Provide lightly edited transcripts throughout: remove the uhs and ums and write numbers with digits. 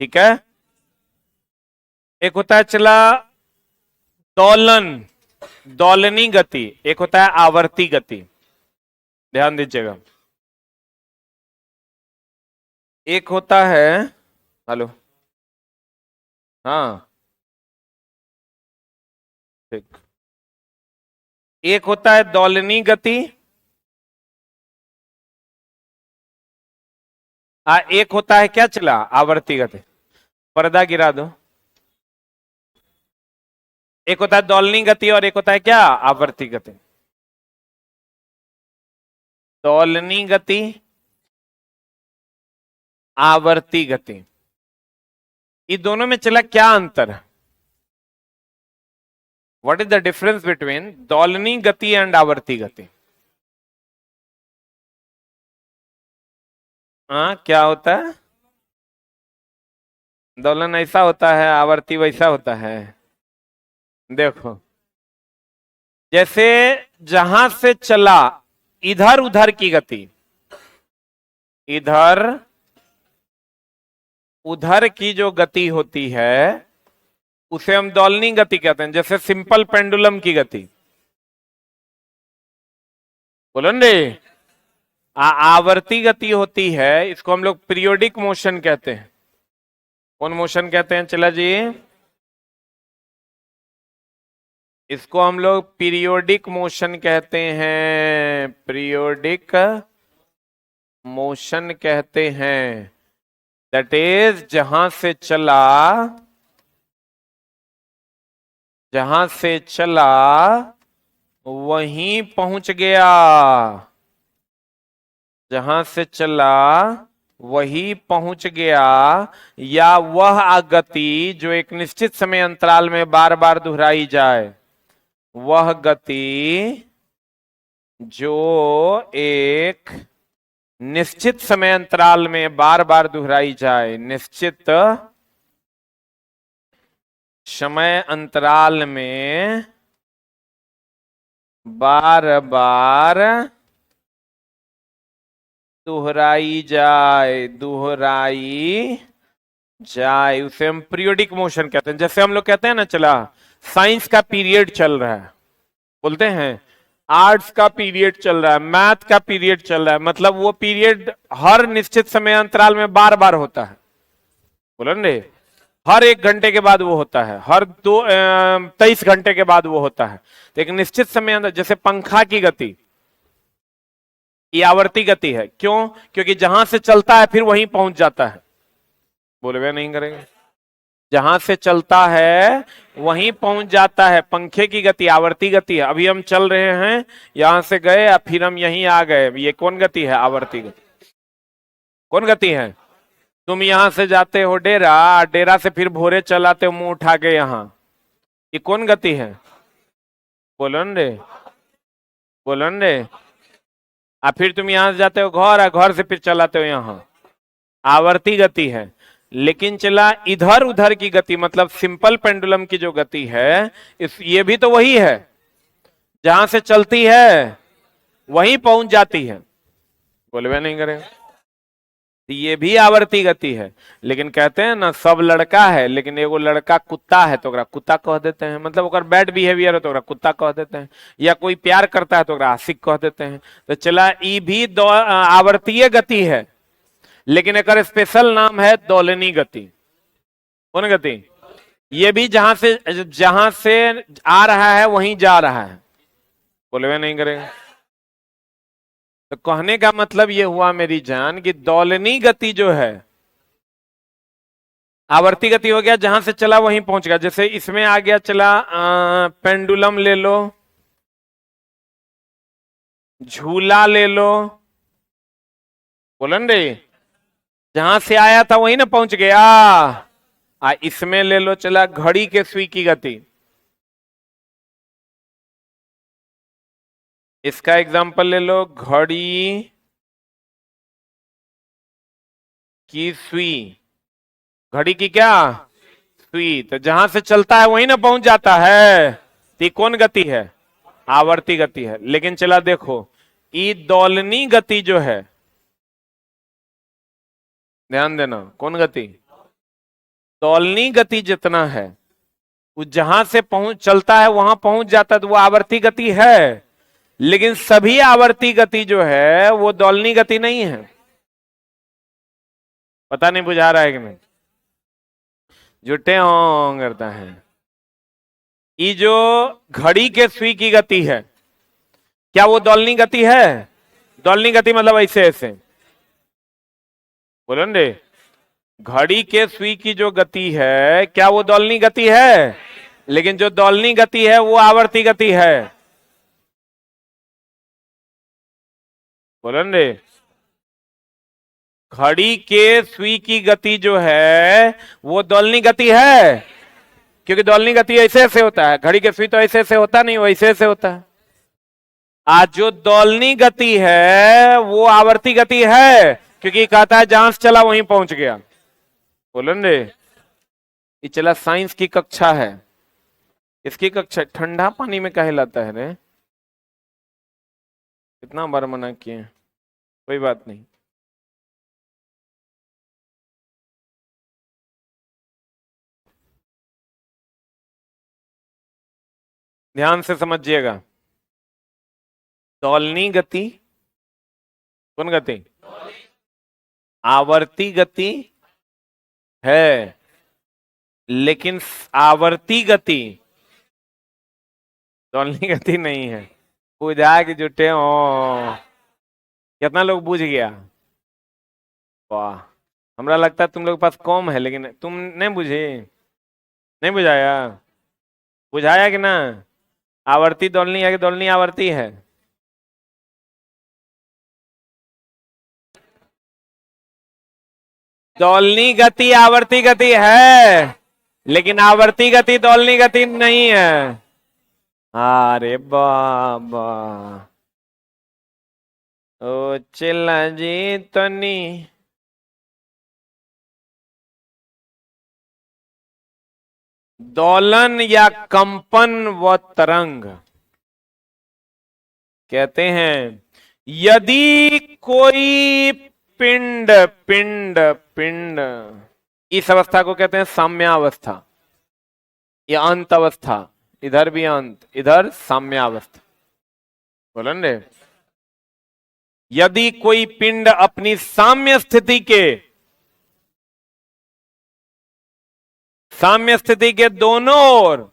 ठीक है। एक होता है चला दोलन, दोलनी गति, एक होता है आवर्ती गति। ध्यान दीजिएगा, एक होता है, हेलो, हाँ ठीक, एक होता है दोलनी गति, एक होता है क्या चला आवर्ती गति। पर्दा गिरा दो। एक होता है दोलनी गति और एक होता है क्या आवर्ती गति। दोलनी गति, आवर्ती गति, ये दोनों में चला क्या अंतर है? What is the difference between दोलनी गति एंड आवर्ती गति? हाँ क्या होता है? दोलन ऐसा होता है, आवर्ती वैसा होता है। देखो, जैसे जहां से चला इधर उधर की गति, इधर उधर की जो गति होती है उसे हम दोलनी गति कहते हैं। जैसे सिंपल पेंडुलम की गति, बोलो रे, आवर्ती गति होती है, इसको हम लोग पीरियोडिक मोशन कहते हैं। कौन मोशन कहते हैं चला जी? इसको हम लोग पीरियोडिक मोशन कहते हैं, पीरियोडिक मोशन कहते हैं। दैट इज जहां से चला वहीं पहुंच गया, जहां से चला वही पहुंच गया, या वह गति जो एक निश्चित समय अंतराल में बार बार दोहराई जाए, वह गति जो एक निश्चित समय अंतराल में बार बार दोहराई जाए, निश्चित समय अंतराल में बार बार दोहराई जाए, उसे हम पीरियोडिक मोशन कहते हैं। जैसे हम लोग कहते हैं ना चला साइंस का पीरियड चल रहा है, बोलते हैं आर्ट्स का पीरियड चल रहा है, मैथ का पीरियड चल रहा है, मतलब वो पीरियड हर निश्चित समय अंतराल में बार बार होता है। बोलो ना, हर 1 घंटे के बाद वो होता है, हर 23 घंटे के बाद वो होता है। तो एक निश्चित समय अंतर, जैसे पंखा की गति, ये आवर्ती गति है। क्यों? क्योंकि जहां से चलता है फिर वहीं पहुंच जाता है। बोले नहीं करेंगे, जहां से चलता है वहीं पहुंच जाता है। पंखे की गति आवर्ती गति है। अभी हम चल रहे हैं, यहां से गए और फिर हम यहीं आ गए, ये कौन गति है? आवर्ती गति। कौन गति है? तुम यहां से जाते हो डेरा, डेरा से फिर भोरे चलाते हो मुंह उठा के यहां, ये कौन गति है? बोलन रे, बोलन रे। फिर तुम यहां से जाते हो घर, घर से फिर चलाते हो यहां, आवर्ती गति है। लेकिन चला इधर उधर की गति, मतलब सिंपल पेंडुलम की जो गति है, ये भी तो वही है, जहां से चलती है वहीं पहुंच जाती है। बोलवे नहीं करेगा, ये भी आवर्ती गति है। लेकिन कहते हैं ना सब लड़का है, लेकिन एगो लड़का कुत्ता है तो ओकरा कुत्ता कह देते हैं, मतलब ओकर बैड बिहेवियर है तो ओकरा कुत्ता कह देते हैं, या कोई प्यार करता है तो ओकरा आशिक कह देते हैं। तो चला ये भी आवर्तीय गति है, लेकिन एक स्पेशल नाम है दोलनी गति। कौन गति? ये भी जहां से आ रहा है वहीं जा रहा है। बोलवे नहीं करेगा। तो कहने का मतलब ये हुआ मेरी जान कि दोलनी गति जो है, आवर्ती गति हो गया, जहां से चला वहीं पहुंच गया। जैसे इसमें आ गया चला पेंडुलम ले लो, झूला ले लो, बोलन रे, जहां से आया था वहीं ना पहुंच गया। इसमें ले लो चला घड़ी के सुई की गति, इसका एग्जांपल ले लो, घड़ी की सुई, घड़ी की क्या सुई, तो जहां से चलता है वहीं ना पहुंच जाता है। तो कौन गति है? आवर्ती गति है। लेकिन चला देखो, ये दोलनी गति जो है, ध्यान देना, कौन गति? दौलनी गति जितना है वो जहां से पहुंच चलता है वहां पहुंच जाता है तो वो आवर्ती गति है, लेकिन सभी आवर्ती गति जो है वो दौलनी गति नहीं है। पता नहीं बुझा रहा है कि नहीं? जुटे हों करता है। ये जो घड़ी के सुई की गति है क्या वो दौलनी गति है? दौलनी गति मतलब ऐसे ऐसे बोलो ना रे। घड़ी के सुई की जो गति है क्या वो दौलनी गति है? लेकिन जो दौलनी गति है वो आवर्ती गति है। बोलो ना रे। घड़ी के सुई की गति जो है वो दौलनी गति है, क्योंकि दौलनी गति ऐसे ऐसे होता है, घड़ी के सुई तो ऐसे ऐसे होता नहीं, वो ऐसे ऐसे होता है। आज जो दौलनी गति है वो आवर्ती गति है, क्योंकि कहता है जहां से चला वहीं पहुंच गया। बोलो रे। ये चला साइंस की कक्षा है। इसकी कक्षा ठंडा पानी में काहे लाता है रे? कितना बार मना किए, कोई बात नहीं। ध्यान से समझिएगा। दौलनी गति कौन गति? आवर्ती गति है, लेकिन आवर्ती गति दौलनी गति नहीं है। बुझा के जुटे हो। कितना लोग बुझ गया? वाह, हमरा लगता है तुम लोग के पास कम है, लेकिन तुम नहीं बुझे, नहीं बुझाया? बुझाया कि ना? आवर्ती दौलनी है कि दौलनी आवर्ती है? दौलनी गति आवर्ती गति है, लेकिन आवर्ती गति दौलनी गति नहीं है। अरे बाबा, ओ चिल्ला जी तो नहीं। दोलन या कंपन व तरंग कहते हैं यदि कोई पिंड पिंड पिंड, इस अवस्था को कहते हैं साम्यावस्था। ये अंत अवस्था, इधर भी अंत, इधर साम्यावस्था। बोलो रे। यदि कोई पिंड अपनी साम्य स्थिति के, साम्य स्थिति के दोनों ओर,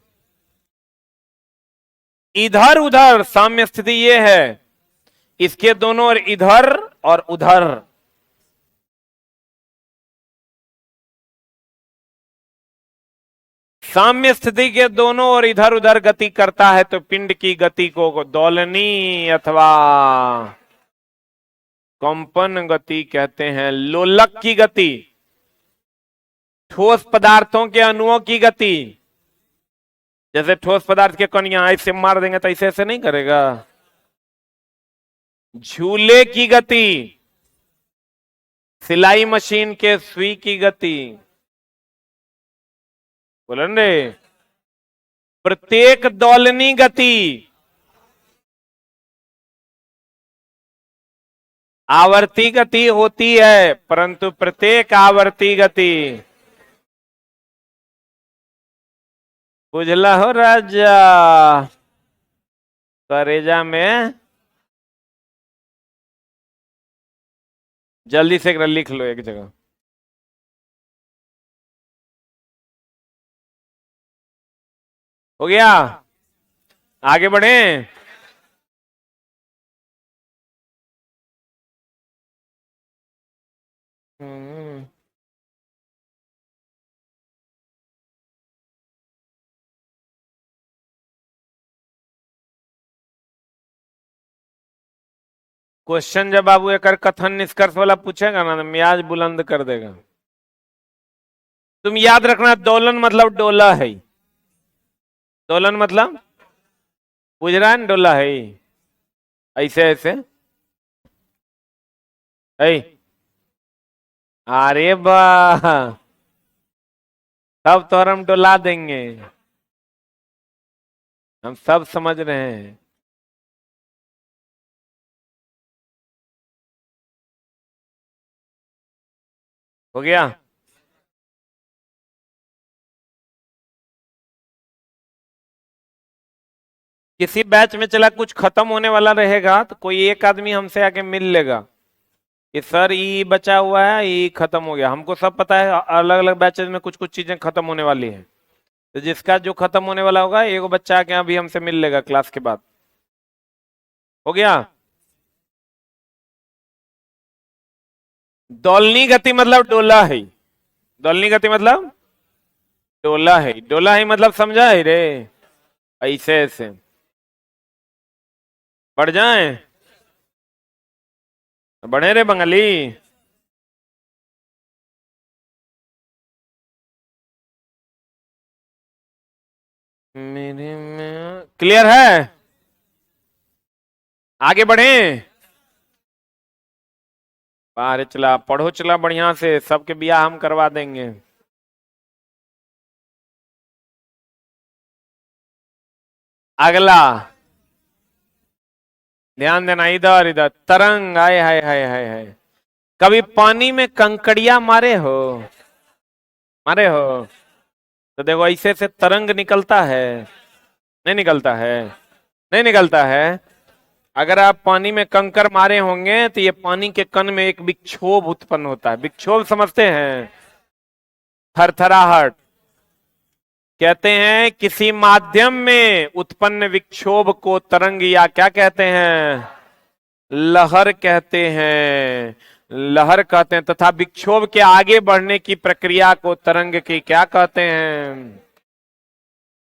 इधर उधर, साम्य स्थिति ये है इसके दोनों ओर इधर और उधर, साम्य स्थिति के दोनों ओर इधर उधर गति करता है तो पिंड की गति को दौलनी अथवा कंपन गति कहते हैं। लोलक की गति, ठोस पदार्थों के अणुओं की गति, जैसे ठोस पदार्थ के कणियां ऐसे मार देंगे तो ऐसे ऐसे नहीं करेगा। झूले की गति, सिलाई मशीन के सुई की गति। बोलो रे। प्रत्येक दौलनी गति आवर्ती गति होती है, परंतु प्रत्येक आवर्ती गति, बुझला हो राजा? करेजा में जल्दी से एक लिख लो एक जगह। हो गया? आगे बढ़े। क्वेश्चन जब बाबू एक कथन निष्कर्ष वाला पूछेगा ना तो मियाज बुलंद कर देगा। तुम याद रखना, दोलन मतलब डोला है। दोलन मतलब बुझ रहा है ना, डोला है ऐसे ऐसे है। अरे वाह, सब तो हम डोला देंगे, हम सब समझ रहे हैं। हो गया? किसी बैच में चला कुछ खत्म होने वाला रहेगा तो कोई एक आदमी हमसे आके मिल लेगा कि सर ई बचा हुआ है, ई खत्म हो गया। हमको सब पता है, अलग अलग बैचेज में कुछ कुछ चीजें खत्म होने वाली है। तो जिसका जो खत्म होने वाला होगा एक बच्चा आके अभी हमसे मिल लेगा क्लास के बाद। हो गया। दौलनी गति मतलब डोला है। दौलनी गति मतलब डोला है। डोला है मतलब समझा है रे। ऐसे ऐसे बढ़ जाए, बढ़े रे बंगाली। मेरे में क्लियर है। आगे बढ़े। बाहर चला पढ़ो, चला बढ़िया से, सबके बियाह हम करवा देंगे। अगला ध्यान देना, इधर इधर तरंग। आए हाय हाय हाय हाय। कभी पानी में कंकड़िया मारे हो? मारे हो तो देखो ऐसे से तरंग निकलता है, नहीं निकलता है? नहीं निकलता है। अगर आप पानी में कंकर मारे होंगे तो ये पानी के कण में एक विक्षोभ उत्पन्न होता है। विक्षोभ समझते हैं? थरथराहट। कहते हैं किसी माध्यम में उत्पन्न विक्षोभ को तरंग या क्या कहते हैं? लहर कहते हैं। लहर कहते हैं। तथा विक्षोभ के आगे बढ़ने की प्रक्रिया को तरंग की क्या कहते हैं?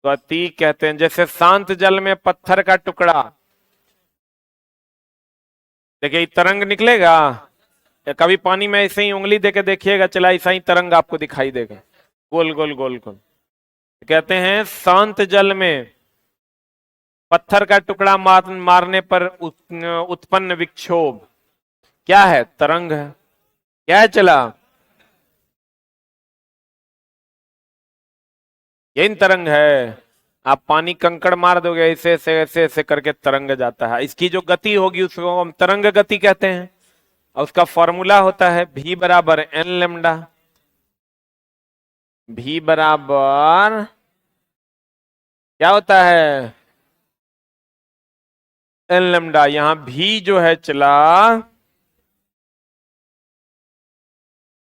गति कहते हैं। जैसे शांत जल में पत्थर का टुकड़ा, देखिए तरंग निकलेगा। या कभी पानी में ऐसे ही उंगली देके देखिएगा, चला ऐसा ही तरंग आपको दिखाई देगा, गोल गोल गोल गोल। कहते हैं शांत जल में पत्थर का टुकड़ा मारने पर उत्पन्न विक्षोभ क्या है? तरंग है। क्या है चला? यही तरंग है। आप पानी कंकड़ मार दोगे ऐसे ऐसे ऐसे ऐसे करके तरंग जाता है। इसकी जो गति होगी उसको हम तरंग गति कहते हैं। और उसका फॉर्मूला होता है v बराबर एन लेमडा। v बराबर क्या होता है? N lambda. यहां v जो है चला,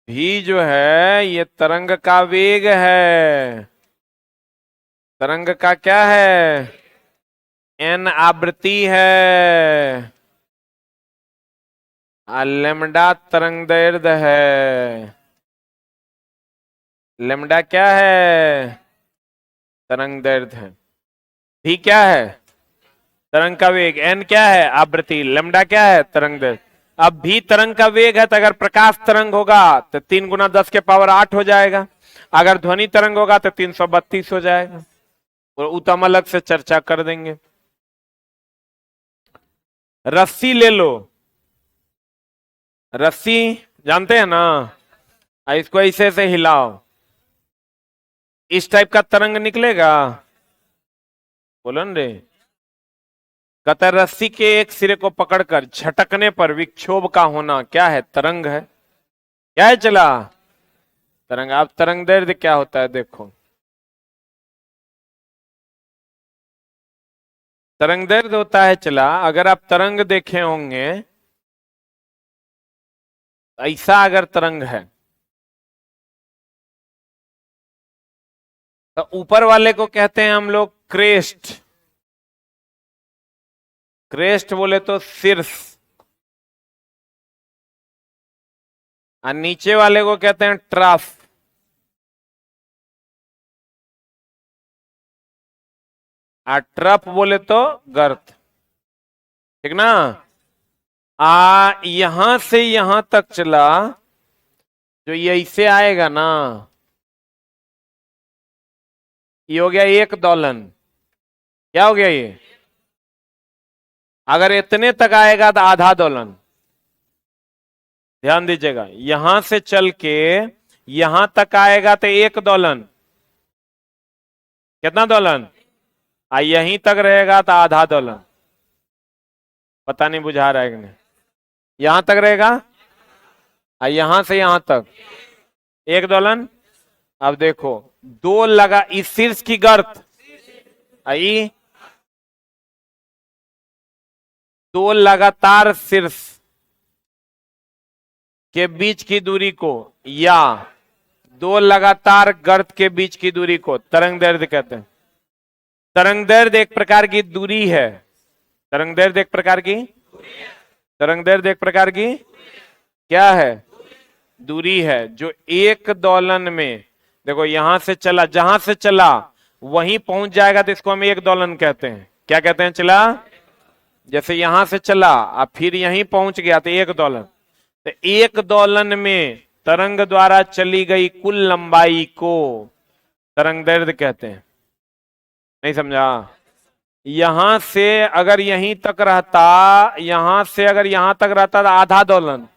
v जो है ये तरंग का वेग है। तरंग का क्या है? एन आवृत्ति है। लेमडा तरंग दैर्ध्य है। लेमडा क्या है? तरंग दैर्ध्य है। भी क्या है? तरंग का वेग। एन क्या है? आवृत्ति। लेमडा क्या है? तरंग दैर्ध्य। अब भी तरंग का वेग है तो अगर प्रकाश तरंग होगा तो 3 गुना 10 के पावर 8 हो जाएगा। अगर ध्वनि तरंग होगा तो 332 हो जाएगा। और उत्तम अलग से चर्चा कर देंगे। रस्सी ले लो। रस्सी जानते हैं ना? इसको ऐसे ऐसे हिलाओ, इस टाइप का तरंग निकलेगा। बोलो न रे। कतर रस्सी के एक सिरे को पकड़कर झटकने पर विक्षोभ का होना क्या है? तरंग है। क्या है चला? तरंग। आप तरंग दैर्ध्य क्या होता है देखो। तरंग दैर्ध्य होता है चला, अगर आप तरंग देखे होंगे, ऐसा अगर तरंग है तो ऊपर वाले को कहते हैं हम लोग क्रेस्ट। क्रेस्ट बोले तो शीर्ष। और नीचे वाले को कहते हैं ट्रफ। और ट्रफ बोले तो गर्त। ठीक ना? यहां से यहां तक चला जो ये ऐसे आएगा ना, ये हो गया एक दोलन। क्या हो गया ये? अगर इतने तक आएगा तो आधा दोलन। ध्यान दीजिएगा, यहां से चल के यहां तक आएगा तो एक दोलन। कितना दोलन? यहीं तक रहेगा तो आधा दोलन। पता नहीं बुझा रहा है कि नहीं? यहां तक रहेगा, यहां से यहां तक एक दोलन। अब देखो दो लगा इस शीर्ष की गर्त आई, दो लगातार शीर्ष के बीच की दूरी को या दो लगातार गर्त के बीच की दूरी को तरंग दैर्ध्य कहते हैं। तरंग दैर्ध्य एक प्रकार की दूरी है। तरंग दैर्ध्य एक प्रकार की तरंग दैर्ध्य एक प्रकार की क्या है? दूरी है, जो एक दोलन में, देखो यहां से चला, जहां से चला वहीं पहुंच जाएगा तो इसको हम एक दोलन कहते हैं। क्या कहते हैं? चला, जैसे यहां से चला अब फिर यहीं पहुंच गया तो एक दोलन। तो एक दोलन में तरंग द्वारा चली गई कुल लंबाई को तरंग दैर्ध्य कहते हैं। नहीं समझा? यहां से अगर यहीं तक रहता, यहां से अगर यहां तक रहता तो आधा दोलन,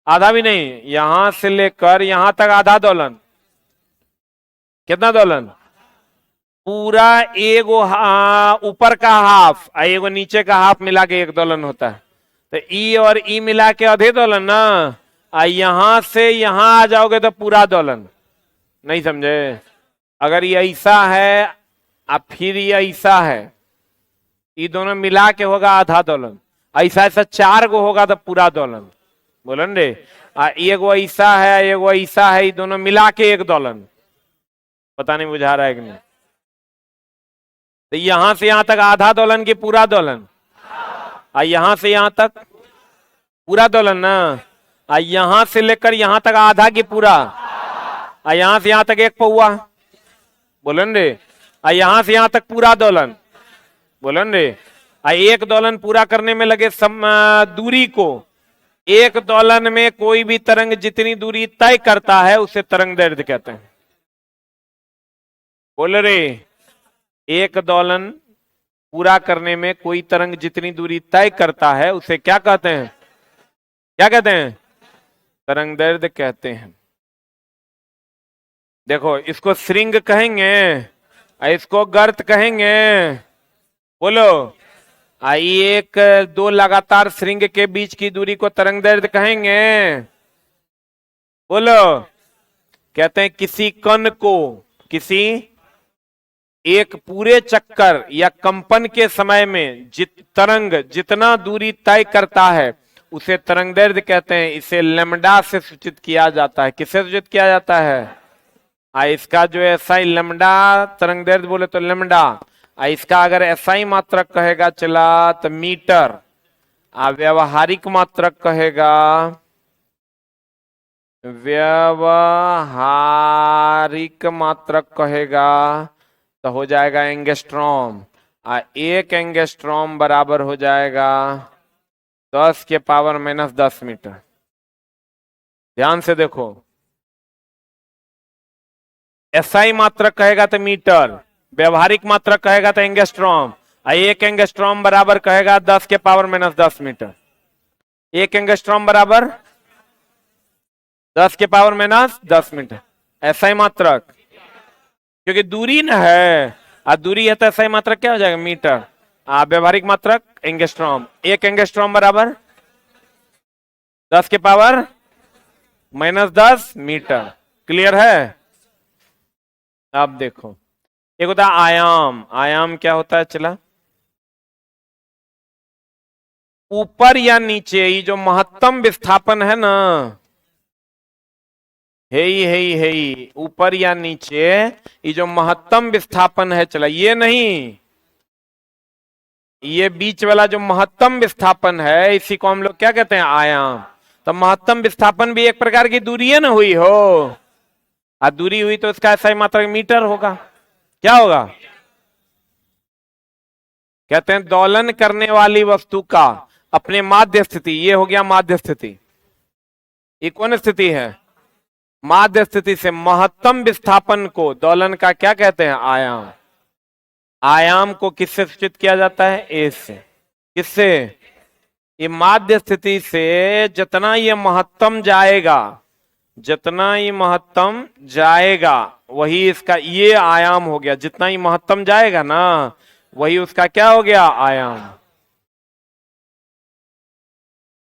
आधा भी नहीं, यहां से लेकर यहां तक आधा दोलन। कितना दोलन? पूरा एगो ऊपर का हाफ और एगो नीचे का हाफ मिला के एक दोलन होता है। तो ई और ई मिला के आधे दोलन ना। यहां से यहां आ जाओगे तो पूरा दोलन। नहीं समझे? अगर ये ऐसा है अब फिर ये ऐसा है, ये दोनों मिला के होगा आधा दोलन। ऐसा ऐसा चार गो होगा तो पूरा दोलन। बोलन रे, एगो ऐसा है एगो ऐसा है, ये दोनों मिला के एक दोलन। पता नहीं बुझा रहा है कि नहीं? तो यहां से यहां तक आधा दोलन की पूरा दोलन, यहां से यहां तक पूरा दोलन ना। यहां से लेकर यहां तक आधा की पूरा, यहां से यहां तक एक पौआ। बोलन रे, यहां से यहां तक पूरा दोलन। बोलन रे, एक दोलन पूरा करने में लगे दूरी को, एक दोलन में कोई भी तरंग जितनी दूरी तय करता है उसे तरंग दैर्ध्य कहते हैं। बोल रे, एक दोलन पूरा करने में कोई तरंग जितनी दूरी तय करता है उसे क्या कहते हैं? क्या कहते हैं? तरंग दैर्ध्य कहते हैं। देखो, इसको श्रृंग कहेंगे, इसको गर्त कहेंगे। बोलो, एक दो लगातार श्रृंग के बीच की दूरी को तरंग दैर्ध्य कहेंगे। बोलो, कहते हैं किसी कण को, किसी एक पूरे चक्कर या कंपन के समय में तरंग जितना दूरी तय करता है उसे तरंग दैर्ध्य कहते हैं। इसे लैम्डा से सूचित किया जाता है। किससे सूचित किया जाता है? इसका जो एसआई लैम्डा तरंग दैर्ध्य बोले तो लैम्डा, इसका अगर एसआई मात्रक कहेगा चला तो मीटर, व्यवहारिक मात्रक कहेगा, व्यवहारिक मात्रक कहेगा तो हो जाएगा एंगस्ट्रॉम। एक एंगस्ट्रॉम बराबर हो जाएगा 10 के पावर -10 मीटर। ध्यान से देखो, एसआई मात्रक कहेगा तो मीटर, व्यवहारिक मात्रक कहेगा तो एंगस्ट्रॉम, एक एंगस्ट्रॉम बराबर कहेगा 10 के पावर -10 मीटर। एक एंगस्ट्रॉम बराबर 10 के पावर -10 मीटर एसआई मात्रक, क्योंकि दूरी न है, दूरी है तो एसआई मात्रक क्या हो जाएगा? मीटर। व्यवहारिक मात्रक एंगस्ट्रॉम, एक एंगस्ट्रॉम बराबर 10 के पावर -10 मीटर। क्लियर है? अब देखो, एक होता है आयाम। आयाम क्या होता है? चला, ऊपर या नीचे ये जो महत्तम विस्थापन है ना, है ऊपर या नीचे ये जो महत्तम विस्थापन है, चला ये नहीं, ये बीच वाला जो महत्तम विस्थापन है इसी को हम लोग क्या कहते हैं? आयाम। तो महत्तम विस्थापन भी एक प्रकार की दूरी है ना हुई हो, दूरी हुई तो इसका एसआई मात्रक मीटर होगा। क्या होगा? कहते हैं दोलन करने वाली वस्तु का अपने माध्य स्थिति, ये हो गया माध्य स्थिति। ये कौन स्थिति है? माध्य स्थिति से महत्तम विस्थापन को दोलन का क्या कहते हैं? आयाम। आयाम को किससे सूचित किया जाता है? ए से। किससे? ये माध्य स्थिति से जितना ये महत्तम जाएगा, जितना ये महत्तम जाएगा वही इसका ये आयाम हो गया। जितना ही महत्तम जाएगा ना वही उसका क्या हो गया? आयाम।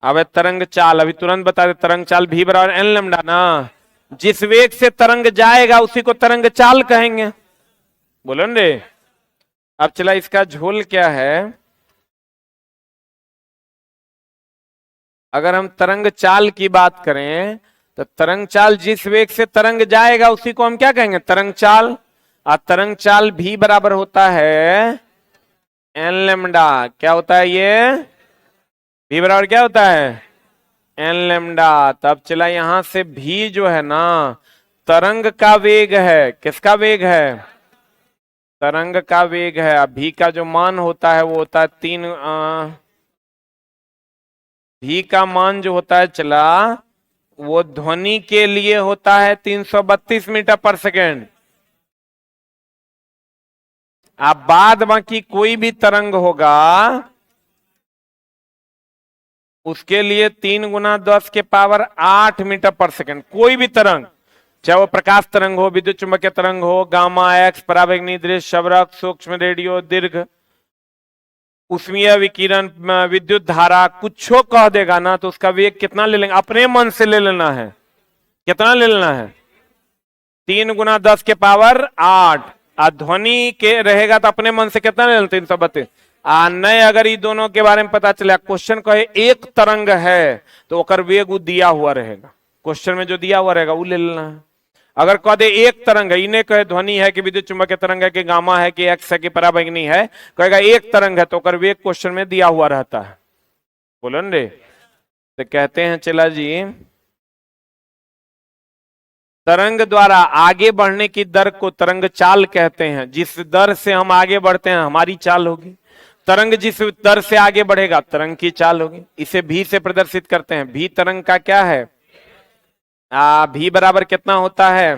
अब तरंग चाल अभी तुरंत बता दे, तरंग चाल भी बराबर एन लैम्डा ना। जिस वेग से तरंग जाएगा उसी को तरंग चाल कहेंगे। बोलो रे। अब चला, इसका झोल क्या है? अगर हम तरंग चाल की बात करें तो तरंग चाल जिस वेग से तरंग जाएगा उसी को हम क्या कहेंगे, तरंग चाल। और तरंग चाल भी बराबर होता है एन लेमडा। क्या होता है ये, भी बराबर क्या होता है, एन लेमडा। तब चला यहां से भी जो है ना तरंग का वेग है, किसका वेग है, तरंग का वेग है। भी का जो मान होता है वो होता है भी का मान जो होता है चला वो ध्वनि के लिए होता है 332 मीटर पर सेकेंड। अब बाद बाकी कोई भी तरंग होगा उसके लिए 3 × 10⁸ मीटर पर सेकेंड। कोई भी तरंग, चाहे वो प्रकाश तरंग हो, विद्युत चुंबकीय तरंग हो, गामा एक्स, पराबैंगनी दृश्य, शबरक, सूक्ष्म रेडियो, दीर्घ, उष्मीय विकिरण, विद्युत धारा, कुछ कह देगा ना तो उसका वेग कितना ले लेंगे, अपने मन से ले लेना है। कितना ले लेना है, 3 × 10⁸ ध्वनि के रहेगा तो अपने मन से कितना ले लेना, 332। नहीं, अगर ये दोनों के बारे में पता चला, क्वेश्चन कहे एक तरंग है तो ओकर वेग वो दिया हुआ रहेगा, क्वेश्चन में जो दिया हुआ रहेगा वो ले लेना है। अगर कह दे एक तरंग है, इन्हें कहे ध्वनि है कि विद्युत चुंबकीय तरंग है कि गामा है कि एक्स है कि पराबैंगनी है, कहेगा एक तरंग है तो ओकर वेग क्वेश्चन में दिया हुआ रहता है। बोलो न रे। तो कहते हैं चला जी, तरंग द्वारा आगे बढ़ने की दर को तरंग चाल कहते हैं। जिस दर से हम आगे बढ़ते हैं हमारी चाल होगी। तरंग जिस दर से आगे बढ़ेगा तरंग की चाल होगी। इसे भी से प्रदर्शित करते हैं। भी तरंग का क्या है, भी बराबर कितना होता है,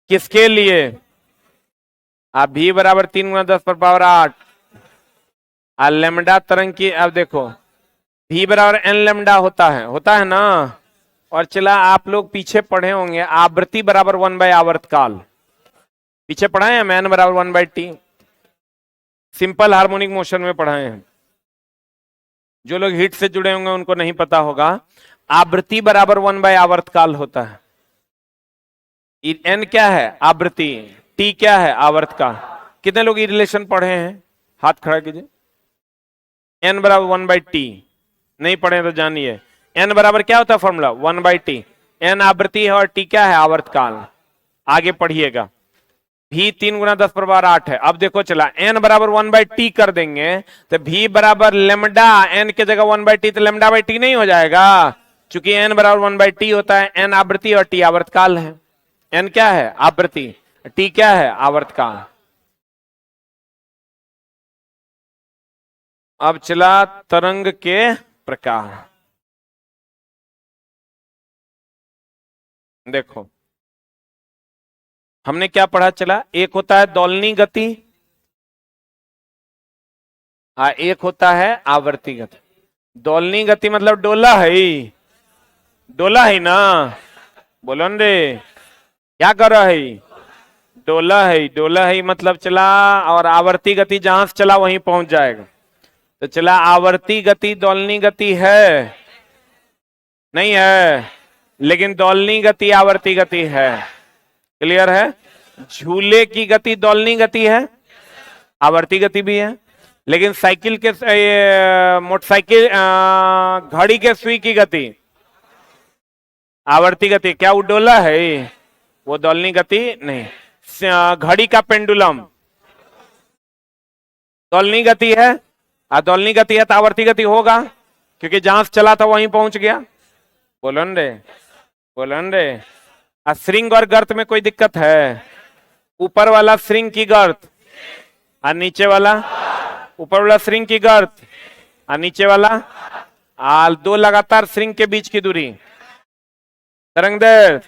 किसके लिए, भी बराबर 3 × 10⁸ लेमडा तरंग की। अब देखो भी बराबर एन लेमडा होता है ना। और चला आप लोग पीछे पढ़े होंगे आवृत्ति बराबर 1/आवर्तकाल, पीछे पढ़ाए हैं, एन बराबर 1/t, सिंपल हार्मोनिक मोशन में पढ़ाए हैं। जो लोग हिट से जुड़े होंगे उनको नहीं पता होगा। आवृत्ति बराबर 1/आवर्तकाल होता है। एन क्या है, आवृत्ति, टी क्या है, आवर्तकाल। कितने लोग ये रिलेशन पढ़े हैं, हाथ खड़ा कीजिए। एन बराबर 1/t, नहीं पढ़े तो जानिए एन बराबर क्या होता है, फॉर्मूला 1/t। एन आवृत्ति है और टी क्या है, आवर्तकाल। आगे पढ़िएगा। भी 3 × 10⁸ है। अब देखो चला एन बराबर 1/t कर देंगे तो भी बराबर लेमडा, एन के जगह 1/t तो लेमडा/t नहीं हो जाएगा। चूंकि एन बराबर 1/t होता है, एन आवृत्ति और टी आवर्तकाल है। एन क्या है, आवृत्ति, टी क्या है, आवर्तकाल। अब चला तरंग के प्रकार। देखो हमने क्या पढ़ा चला, एक होता है दोलनी गति, एक होता है आवर्ती गति। दोलनी गति मतलब डोला है, डोला है ना, बोलो न रे, क्या कर रहा है, डोला है मतलब चला। और आवर्ती गति जहां से चला वहीं पहुंच जाएगा। तो चला आवर्ती गति दोलनी गति है, नहीं है, लेकिन दोलनी गति आवर्ती गति है। क्लियर है। झूले की गति दोलनी गति है, आवर्ती गति भी है। लेकिन साइकिल के मोटरसाइकिल घड़ी के सुई की गति आवर्ती गति। क्या वो डोला है, वो दोलनी गति नहीं। घड़ी का पेंडुलम दोलनी गति है, दोलनी गति है तो आवर्ती गति होगा, क्योंकि जहां से चला था वहीं पहुंच गया। बोलन रे, बोलन रे। श्रृंग और गर्त में कोई दिक्कत है, ऊपर वाला श्रृंग की गर्त और नीचे वाला, ऊपर वाला श्रृंग की गर्त और नीचे वाला दो लगातार श्रृंग के बीच की दूरी, तरंग दैर्घ्य,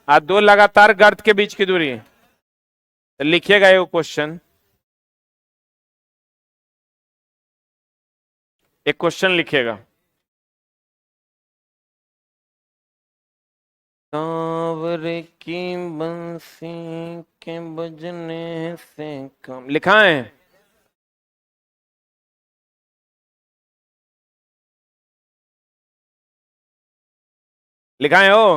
और दो लगातार गर्त के बीच की दूरी। तो लिखिएगा ये क्वेश्चन, एक क्वेश्चन लिखिएगा। कांवरे की बंसी के बजने से कम, लिखा है, लिखा है हो।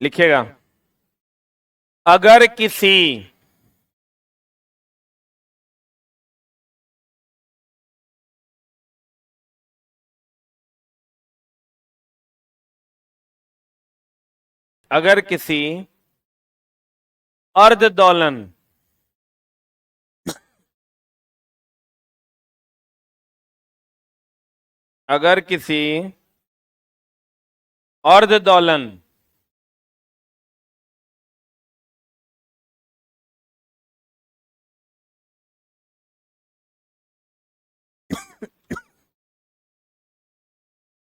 लिखिएगा, अगर किसी अगर किसी अर्ध दोलन अगर किसी अर्ध दोलन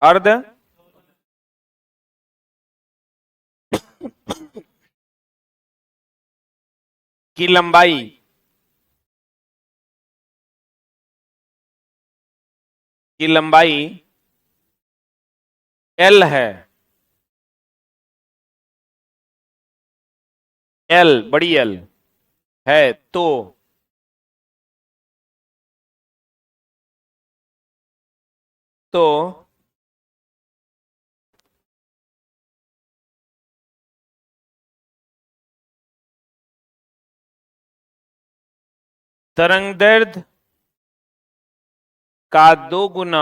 अर्ध की लंबाई एल बड़ी एल है तो तरंगदैर्ध्य का 2 गुना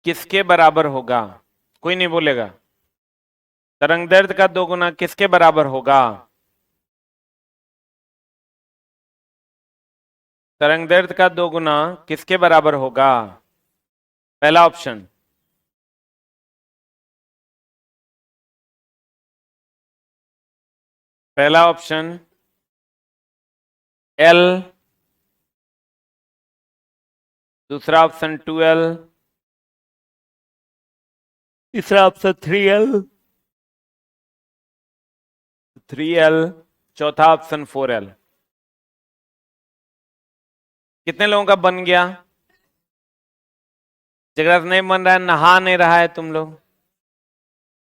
किसके बराबर होगा? कोई नहीं बोलेगा। तरंगदैर्ध्य का 2 गुना किसके बराबर होगा? तरंगदैर्ध्य का 2 गुना किसके बराबर होगा? पहला ऑप्शन एल, दूसरा ऑप्शन 2L, तीसरा ऑप्शन 3L, चौथा ऑप्शन 4L। कितने लोगों का बन गया? जगह नहीं बन रहा है, नहा नहीं रहा है तुम लोग।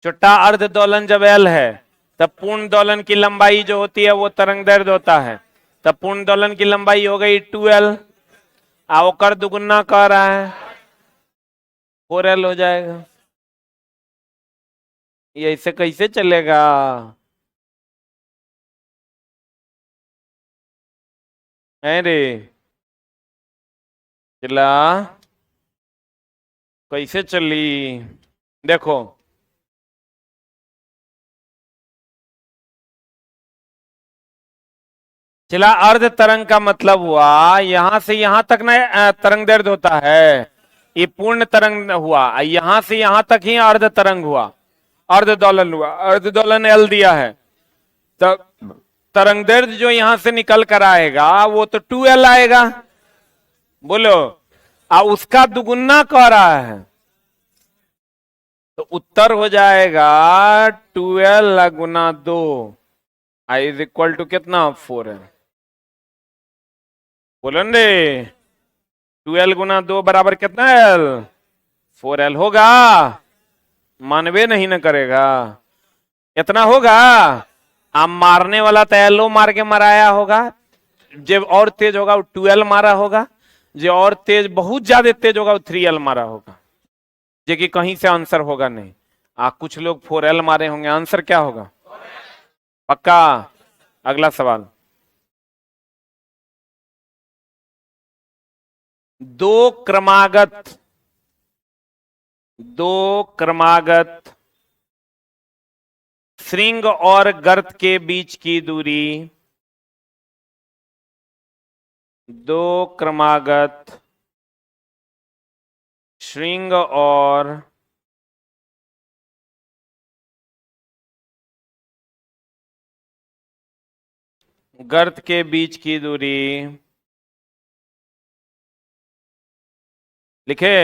छोटा अर्ध दोलन जब एल है तब पूर्ण दोलन की लंबाई जो होती है वो तरंगदैर्ध्य होता है। तब पूर्ण दोलन की लंबाई हो गई 2L, कर दुगुना कह रहा है 4L हो जाएगा। ये ऐसे कैसे चलेगा? अरे चला कैसे चली? देखो चला, अर्ध तरंग का मतलब हुआ यहां से यहां तक ना तरंगदैर्ध्य होता है। ये पूर्ण तरंग हुआ, यहां से यहां तक ही अर्ध तरंग हुआ, अर्ध दोलन हुआ। अर्ध दोलन एल दिया है, तब तरंगदैर्ध्य जो यहां से निकल कर आएगा वो तो 2L आएगा। बोलो, उसका दुगुना कह रहा है तो उत्तर हो जाएगा 2L गुना 2 आई इज इक्वल टू कितना? 4L। बोलो ने 2L गुना 2 बराबर कितना L? 4L होगा। मानवे नहीं न करेगा, इतना होगा। आप मारने वाला तो एलो मार के मराया होगा, जब और तेज होगा वो 2L मारा होगा, जो और तेज बहुत ज्यादा तेज होगा वो 3L मारा होगा। जो कि कहीं से आंसर होगा नहीं। कुछ लोग 4L मारे होंगे, आंसर क्या होगा? पक्का? अगला सवाल, दो क्रमागत श्रृंग और गर्त के बीच की दूरी, दो क्रमागत श्रृंग और गर्त के बीच की दूरी लिखे।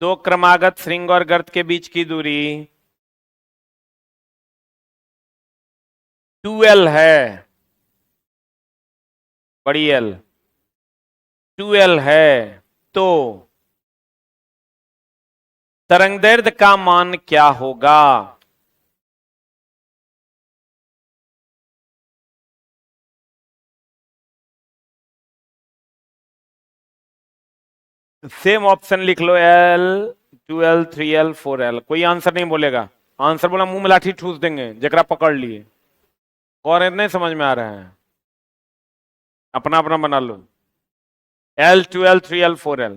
दो क्रमागत श्रृंग और गर्त के बीच की दूरी 2L है, बड़ी L 2L है, तो तरंगदैर्ध्य का मान क्या होगा? सेम ऑप्शन लिख लो, L 2L 3L 4L। कोई आंसर नहीं बोलेगा, आंसर बोला मुंह में लाठी ठूस देंगे जरा पकड़ लिए। और नहीं समझ में आ रहा है, अपना अपना बना लो। L 2L 3L 4L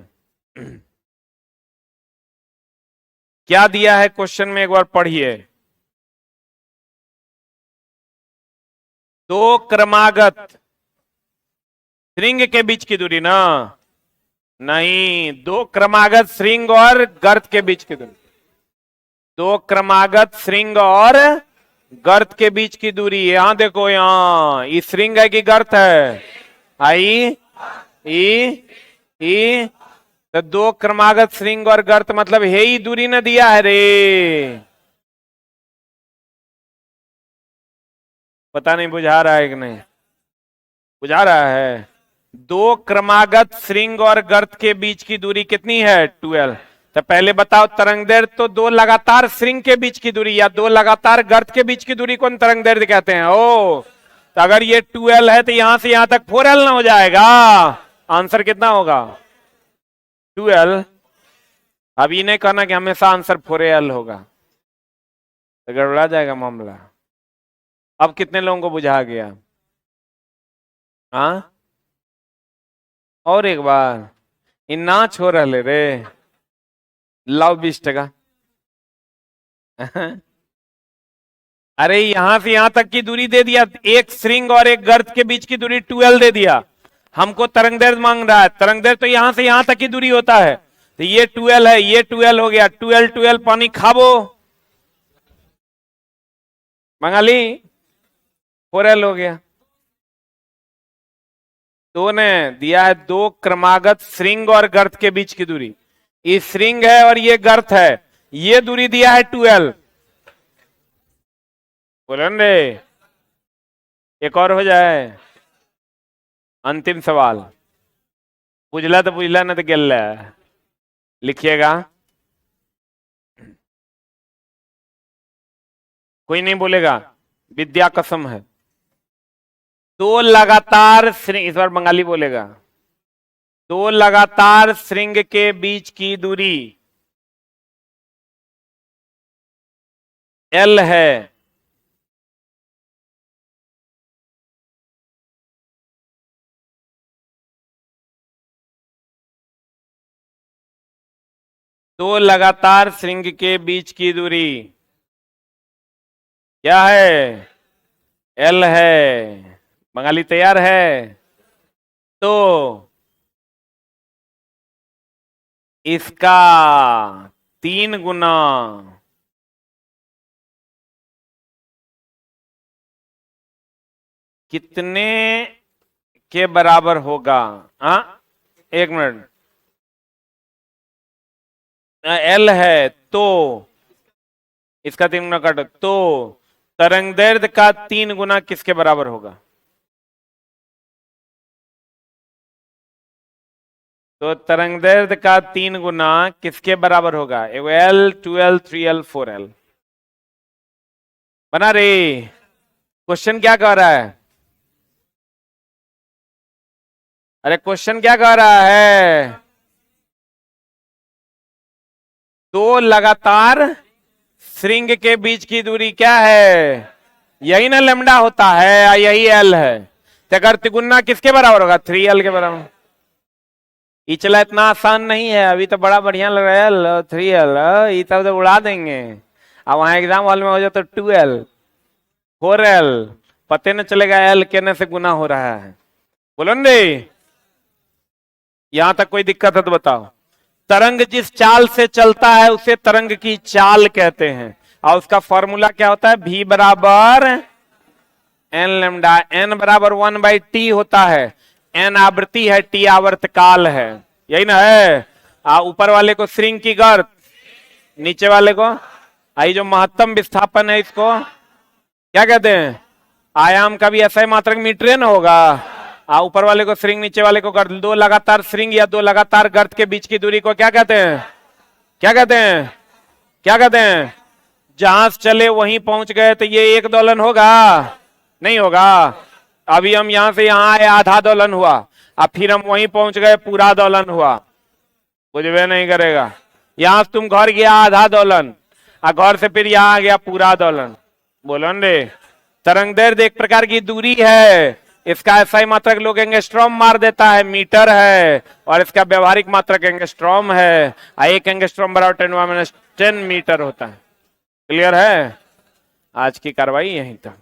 क्या दिया है क्वेश्चन में, एक बार पढ़िए। दो क्रमागत श्रृंग के बीच की दूरी ना, नहीं, दो क्रमागत श्रृंग और गर्त के बीच की दूरी। दो क्रमागत श्रृंग और गर्त के बीच की दूरी, यहां देखो, यहां ये श्रृंग है कि गर्त है? आई ई तो दो क्रमागत श्रृंग और गर्त मतलब है ही दूरी न दिया है रे। पता नहीं बुझा रहा है कि नहीं? बुझा रहा है। दो क्रमागत श्रृंग और गर्त के बीच की दूरी कितनी है? 12। तो पहले बताओ, तरंगदैर्घ्य तो दो लगातार श्रृंग के बीच की दूरी या दो लगातार गर्त के बीच की दूरी को तरंगदैर्घ्य कहते हैं। ओ, तो अगर ये 12 है तो यहां से यहां तक 4L ना हो जाएगा? आंसर कितना होगा? 12। अब ये नहीं कहना कि हमेशा आंसर 4L होगा, तो गड़बड़ा जाएगा मामला। अब कितने लोगों को बुझा गया? हाँ, और एक बार इन्ना छोड़ रहे रे, लाओ 20 अरे यहां से यहां तक की दूरी दे दिया, एक श्रृंग और एक गर्त के बीच की दूरी 12 दे दिया। हमको तरंगदैर्घ्य मांग रहा है, तरंगदैर्घ्य तो यहां से यहां तक की दूरी होता है, तो ये 12 है, ये 12 हो गया, 12 पानी खाबो बंगाली, 4L हो गया। तो ने दिया है दो क्रमागत श्रृंग और गर्त के बीच की दूरी, ये श्रृंग है और ये गर्त है, ये दूरी दिया है 12। बोलन रे, एक और हो जाए, अंतिम सवाल। बुझला तो बुझला, न तो गेल। लिखिएगा, कोई नहीं बोलेगा, विद्या कसम है। दो लगातार श्रृंग, इस बार बंगाली बोलेगा, दो लगातार श्रृंग के बीच की दूरी L है। दो लगातार श्रृंग के बीच की दूरी क्या है? L है। बंगाली तैयार है? तो इसका 3 गुना कितने के बराबर होगा? हाँ, एक मिनट, L है तो इसका 3 गुना काटो, तो तरंगदैर्घ्य का 3 गुना किसके बराबर होगा? तो तरंगदैर्घ्य का 3 गुना किसके बराबर होगा? एगो L, 2L, 3L, 4L बना रे। क्वेश्चन क्या कह रहा है? अरे क्वेश्चन क्या कह रहा है? दो लगातार श्रृंग के बीच की दूरी क्या है? यही ना लैम्डा होता है, यही L है। तो अगर तिगुना किसके बराबर होगा? 3L के बराबर। ये चला इतना आसान नहीं है, अभी तो बड़ा बढ़िया लग रहा है L, 3L, ये तो उड़ा देंगे। अब वहां एग्जाम हॉल में हो जाए तो 2L, 4L, पते न चलेगा L कहने से गुना हो रहा है। बोलो न रे, यहां तक कोई दिक्कत है तो बताओ। तरंग जिस चाल से चलता है उसे तरंग की चाल कहते हैं, और उसका फॉर्मूला क्या होता है? V बराबर N लैम्डा, N बराबर 1/T होता है। N आवृत्ति है, T आवर्त काल है, यही ना है। ऊपर वाले को श्रृंग की गर्त, नीचे वाले को आई जो महत्तम विस्थापन है, इसको क्या कहते हैं? आयाम का भी ऐसा ही मात्रक मीटर न होगा। ऊपर वाले को श्रृंग, नीचे वाले को गर्त। दो लगातार श्रृंग या दो लगातार गर्त के बीच की दूरी को क्या कहते हैं? क्या कहते हैं? क्या कहते हैं? जहां से चले वहीं पहुंच गए तो ये एक दोलन होगा? नहीं होगा। अभी हम यहां से यहां आए, आधा दोलन हुआ, अब फिर हम वहीं पहुंच गए, पूरा दोलन हुआ, बुझवे नहीं करेगा। यहां से तुम घर गया, आधा दोलन, और घर से फिर यहां आ गया, पूरा दोलन। बोलो रे, तरंगदैर्घ्य एक प्रकार की दूरी है, इसका एसआई मात्रक लोग एंगस्ट्रॉम मार देता है, मीटर है, और इसका व्यवहारिक मात्रक एंगस्ट्रॉम है। 1 एंगस्ट्रॉम बराबर 10 - 10 मीटर होता है। क्लियर है? आज की कार्रवाई यहीं तक।